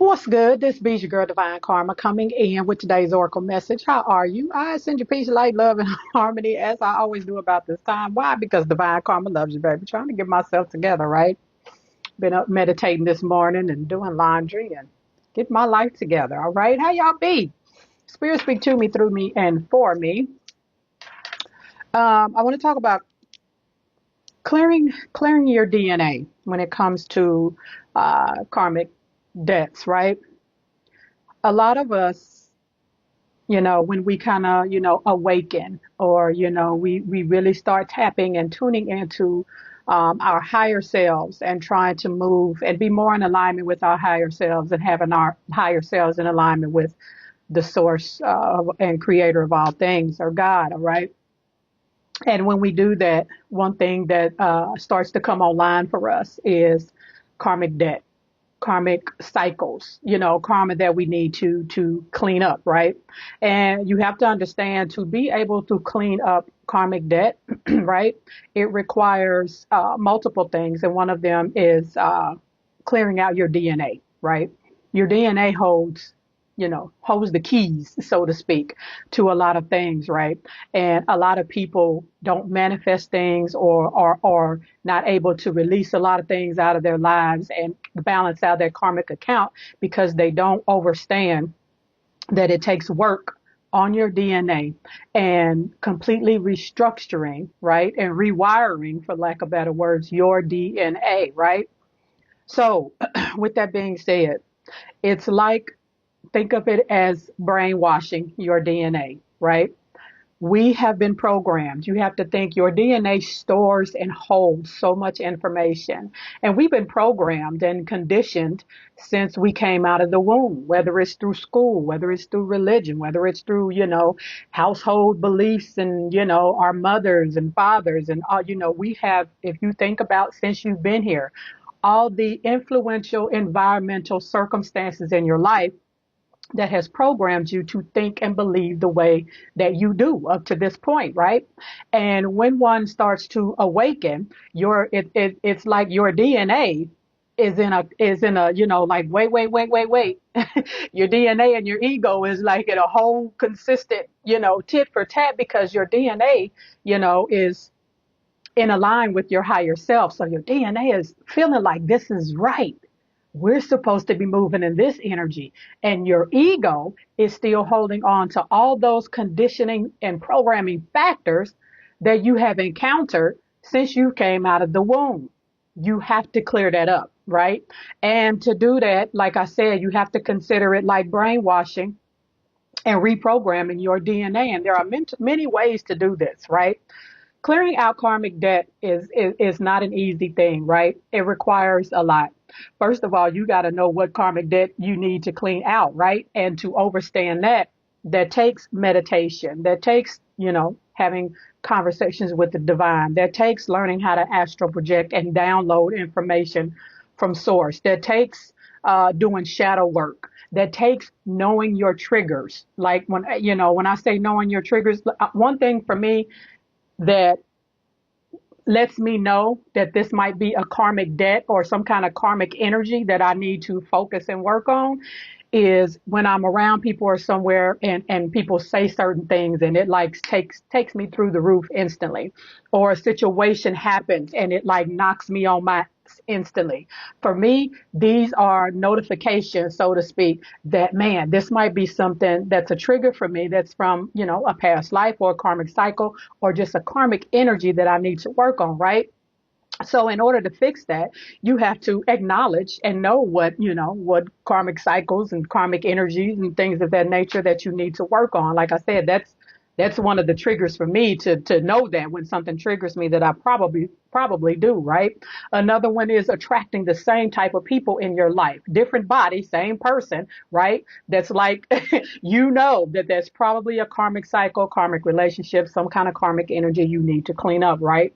What's good? This be your girl Divine Karma coming in with today's Oracle message. How are you? I send you peace, light, love, and harmony as I always do about this time. Why? Because Divine Karma loves you, baby. Trying to get myself together, right? Been up meditating this morning and doing laundry and get my life together. All right. How y'all be? Spirit speak to me, through me, and for me. I want to talk about clearing your DNA when it comes to karmic debts, right? A lot of us, when we kind of, awaken or, we really start tapping and tuning into our higher selves and trying to move and be more in alignment with our higher selves and having our higher selves in alignment with the source and creator of all things, or God, all right? And when we do that, one thing that starts to come online for us is karmic debt, karmic cycles, karma that we need to clean up, right? And you have to understand, to be able to clean up karmic debt, right? It requires multiple things, and one of them is clearing out your DNA, right? Your DNA holds the keys, so to speak, to a lot of things, right? And a lot of people don't manifest things or are not able to release a lot of things out of their lives and balance out their karmic account because they don't understand that it takes work on your DNA and completely restructuring, right? And rewiring, for lack of better words, your DNA, right? So with that being said, it's like, think of it as brainwashing your DNA, right? We have been programmed. You have to think your DNA stores and holds so much information. And we've been programmed and conditioned since we came out of the womb, whether it's through school, whether it's through religion, whether it's through, household beliefs and, our mothers and fathers. And, we have, if you think about since you've been here, all the influential environmental circumstances in your life that has programmed you to think and believe the way that you do up to this point, right? And when one starts to awaken, it's like your DNA is in a like wait. Your DNA and your ego is like in a whole consistent, tit for tat, because your DNA, is in a line with your higher self. So your DNA is feeling like this is right. We're supposed to be moving in this energy. And your ego is still holding on to all those conditioning and programming factors that you have encountered since you came out of the womb. You have to clear that up, right? And to do that, like I said, you have to consider it like brainwashing and reprogramming your DNA. And there are many ways to do this, right? Clearing out karmic debt is not an easy thing, right? It requires a lot. First of all, you got to know what karmic debt you need to clean out, right? And to understand that takes meditation, that takes, having conversations with the divine, that takes learning how to astral project and download information from source, that takes doing shadow work, that takes knowing your triggers. Like when I say knowing your triggers, one thing for me that lets me know that this might be a karmic debt or some kind of karmic energy that I need to focus and work on is when I'm around people or somewhere and people say certain things and it like takes me through the roof instantly, or a situation happens and it like knocks me on my instantly. For me, these are notifications, so to speak, that man, this might be something that's a trigger for me that's from, a past life or a karmic cycle or just a karmic energy that I need to work on, right? So in order to fix that, you have to acknowledge and know what karmic cycles and karmic energies and things of that nature that you need to work on. Like I said, that's one of the triggers for me to know that when something triggers me that I probably do, right? Another one is attracting the same type of people in your life, different body, same person, right? That's like, that's probably a karmic cycle, karmic relationship, some kind of karmic energy you need to clean up, right?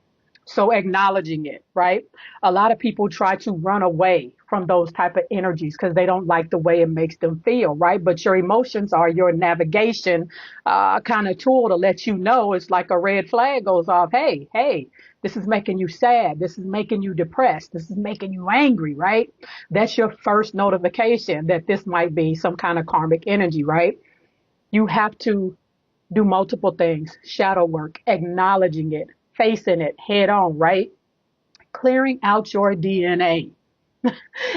So acknowledging it, right? A lot of people try to run away from those type of energies because they don't like the way it makes them feel, right? But your emotions are your navigation kind of tool to let you know. It's like a red flag goes off. Hey, hey, this is making you sad. This is making you depressed. This is making you angry, right? That's your first notification that this might be some kind of karmic energy, right? You have to do multiple things: shadow work, acknowledging it, facing it head on, right? Clearing out your DNA.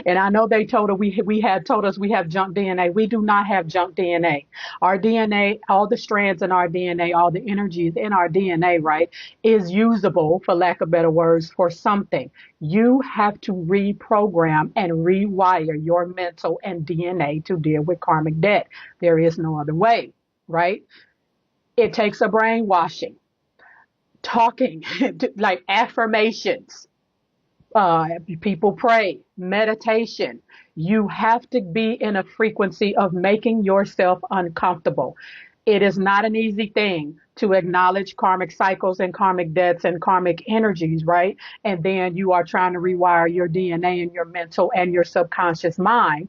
And I know they told us we had told us we have junk DNA. We do not have junk DNA. Our DNA, all the strands in our DNA, all the energies in our DNA, right, is usable, for lack of better words, for something. You have to reprogram and rewire your mental and DNA to deal with karmic debt. There is no other way, right? It takes a brainwashing, talking, like affirmations. People pray, meditation. You have to be in a frequency of making yourself uncomfortable. It is not an easy thing to acknowledge karmic cycles and karmic debts and karmic energies, right? And then you are trying to rewire your DNA and your mental and your subconscious mind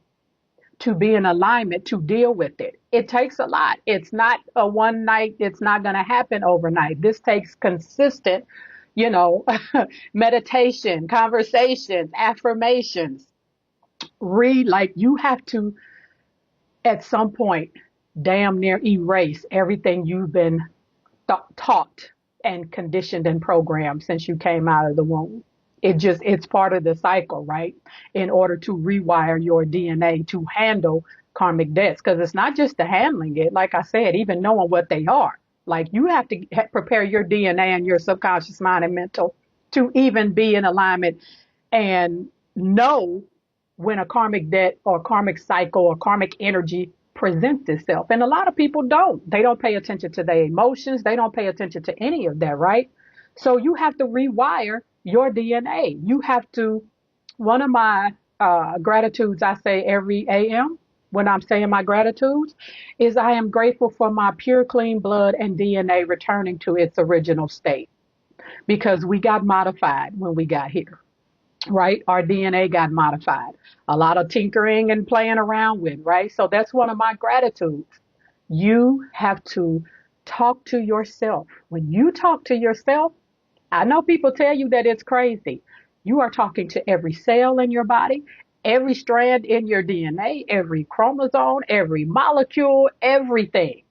to be in alignment to deal with it. It takes a lot. It's not a one night, it's not going to happen overnight. This takes consistent, you know, meditation, conversations, affirmations. Read, like you have to, at some point, damn near erase everything you've been taught and conditioned and programmed since you came out of the womb. It's part of the cycle, right? In order to rewire your DNA to handle karmic debts. Because it's not just the handling it, like I said, even knowing what they are. Like you have to prepare your DNA and your subconscious mind and mental to even be in alignment and know when a karmic debt or karmic cycle or karmic energy presents itself. And a lot of people don't. They don't pay attention to their emotions. They don't pay attention to any of that, right? So you have to rewire your DNA. You have to, one of my gratitudes I say every AM when I'm saying my gratitudes is I am grateful for my pure, clean blood and DNA returning to its original state because we got modified when we got here, right? Our DNA got modified. A lot of tinkering and playing around with, right? So that's one of my gratitudes. You have to talk to yourself. When you talk to yourself, I know people tell you that it's crazy. You are talking to every cell in your body, every strand in your DNA, every chromosome, every molecule, everything.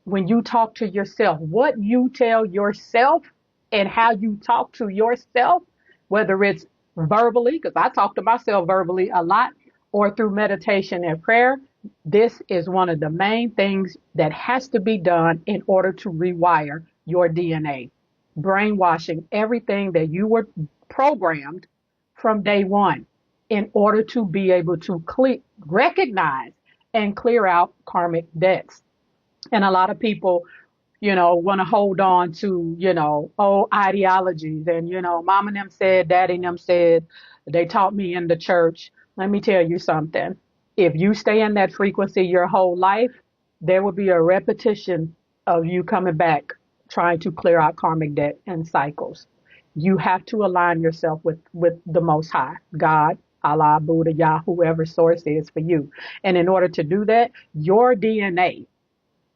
When you talk to yourself, what you tell yourself and how you talk to yourself, whether it's verbally, because I talk to myself verbally a lot, or through meditation and prayer, this is one of the main things that has to be done in order to rewire your DNA. Brainwashing everything that you were programmed from day one in order to be able to recognize and clear out karmic debts. And a lot of people, want to hold on to, old ideologies. And, mom and them said, daddy and them said, they taught me in the church. Let me tell you something. If you stay in that frequency your whole life, there will be a repetition of you coming back trying to clear out karmic debt and cycles. You have to align yourself with the Most High, God, Allah, Buddha, Yah, whoever source is for you. And in order to do that, your DNA,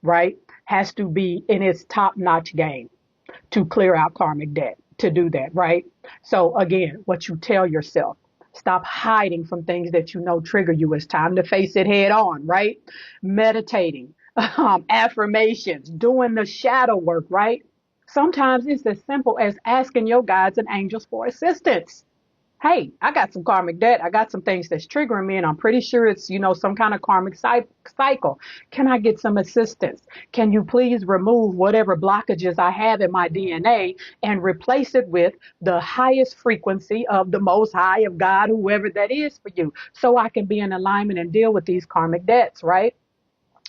right, has to be in its top notch game to clear out karmic debt, to do that, right? So again, what you tell yourself, stop hiding from things that you know trigger you. It's time to face it head on, right? Meditating, affirmations, doing the shadow work, right? Sometimes it's as simple as asking your guides and angels for assistance. Hey, I got some karmic debt. I got some things that's triggering me, and I'm pretty sure it's, some kind of karmic cycle. Can I get some assistance? Can you please remove whatever blockages I have in my DNA and replace it with the highest frequency of the Most High, of God, whoever that is for you, so I can be in alignment and deal with these karmic debts, right?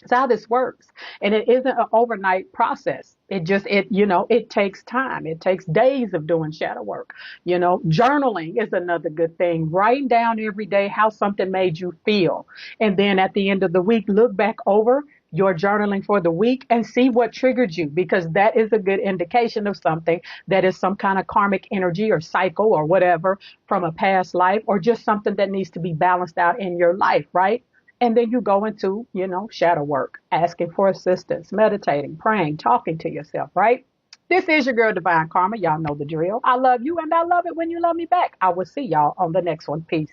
That's how this works. And it isn't an overnight process. It takes time. It takes days of doing shadow work. Journaling is another good thing. Writing down every day how something made you feel. And then at the end of the week, look back over your journaling for the week and see what triggered you, because that is a good indication of something that is some kind of karmic energy or cycle or whatever from a past life, or just something that needs to be balanced out in your life, right? And then you go into, shadow work, asking for assistance, meditating, praying, talking to yourself, right? This is your girl, Divine Karma. Y'all know the drill. I love you and I love it when you love me back. I will see y'all on the next one. Peace.